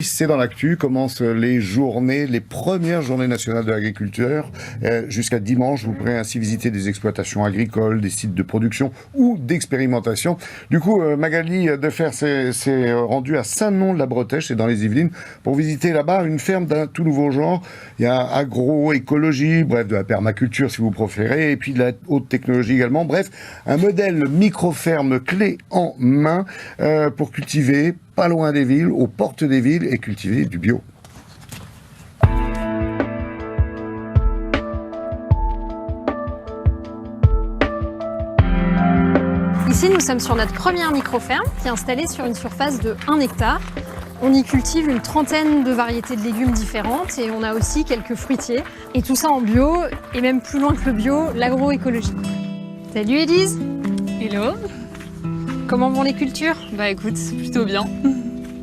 C'est dans l'actu, commencent les journées, les premières journées nationales de l'agriculture. Jusqu'à dimanche, vous pourrez ainsi visiter des exploitations agricoles, des sites de production ou d'expérimentation. Du coup, Magali Defer s'est rendue à Saint-Nom-la-Bretèche, c'est dans les Yvelines, pour visiter là-bas une ferme d'un tout nouveau genre. Il y a agroécologie, bref, de la permaculture si vous préférez, et puis de la haute technologie également. Bref, un modèle micro-ferme clé en main pour cultiver pas loin des villes, aux portes des villes, et cultiver du bio. Ici, nous sommes sur notre première micro-ferme qui est installée sur une surface de 1 hectare. On y cultive une trentaine de variétés de légumes différentes et on a aussi quelques fruitiers. Et tout ça en bio, et même plus loin que le bio, l'agroécologie. Salut Élise! Hello! Comment vont les cultures? Bah écoute, plutôt bien.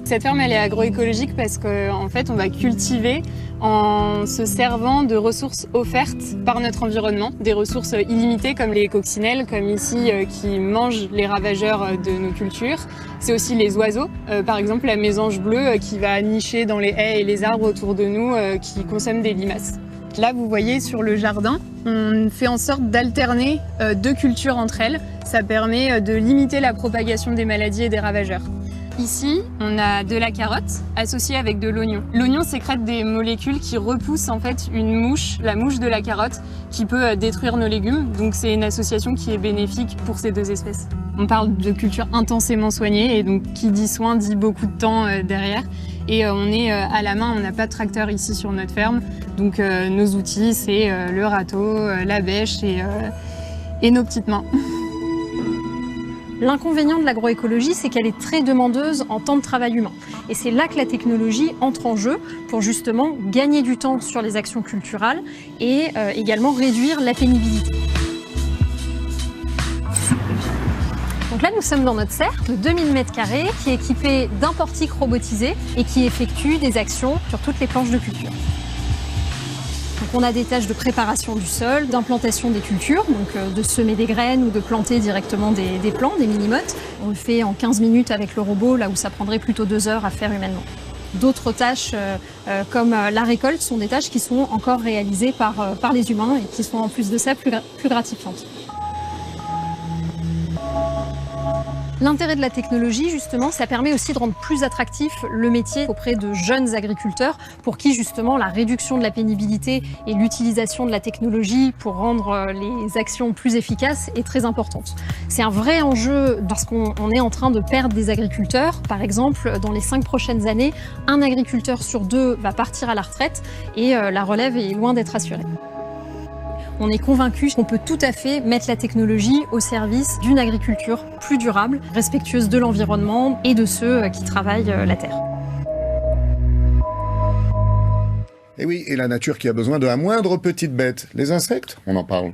Cette ferme, elle est agroécologique parce qu'en fait, on va cultiver en se servant de ressources offertes par notre environnement, des ressources illimitées comme les coccinelles, comme ici, qui mangent les ravageurs de nos cultures. C'est aussi les oiseaux, par exemple la mésange bleue qui va nicher dans les haies et les arbres autour de nous, qui consomment des limaces. Là, vous voyez sur le jardin, on fait en sorte d'alterner deux cultures entre elles. Ça permet de limiter la propagation des maladies et des ravageurs. Ici, on a de la carotte associée avec de l'oignon. L'oignon sécrète des molécules qui repoussent en fait une mouche, la mouche de la carotte, qui peut détruire nos légumes. Donc c'est une association qui est bénéfique pour ces deux espèces. On parle de culture intensément soignée et donc qui dit soin dit beaucoup de temps derrière. Et on est à la main, on n'a pas de tracteur ici sur notre ferme. Donc nos outils, c'est le râteau, la bêche et nos petites mains. L'inconvénient de l'agroécologie, c'est qu'elle est très demandeuse en temps de travail humain. Et c'est là que la technologie entre en jeu pour justement gagner du temps sur les actions culturales et également réduire la pénibilité. Donc là, nous sommes dans notre serre de 2000 m² qui est équipée d'un portique robotisé et qui effectue des actions sur toutes les planches de culture. Donc on a des tâches de préparation du sol, d'implantation des cultures, donc de semer des graines ou de planter directement des plants, des mini-mottes. On le fait en 15 minutes avec le robot, là où ça prendrait plutôt 2 heures à faire humainement. D'autres tâches, comme la récolte, sont des tâches qui sont encore réalisées par les humains et qui sont en plus de ça plus gratifiantes. L'intérêt de la technologie, justement, ça permet aussi de rendre plus attractif le métier auprès de jeunes agriculteurs pour qui, justement, la réduction de la pénibilité et l'utilisation de la technologie pour rendre les actions plus efficaces est très importante. C'est un vrai enjeu parce qu'on est en train de perdre des agriculteurs. Par exemple, dans les 5 prochaines années, un agriculteur sur 2 va partir à la retraite et la relève est loin d'être assurée. On est convaincu qu'on peut tout à fait mettre la technologie au service d'une agriculture plus durable, respectueuse de l'environnement et de ceux qui travaillent la terre. Et oui, et la nature qui a besoin de la moindre petite bête. Les insectes, on en parle.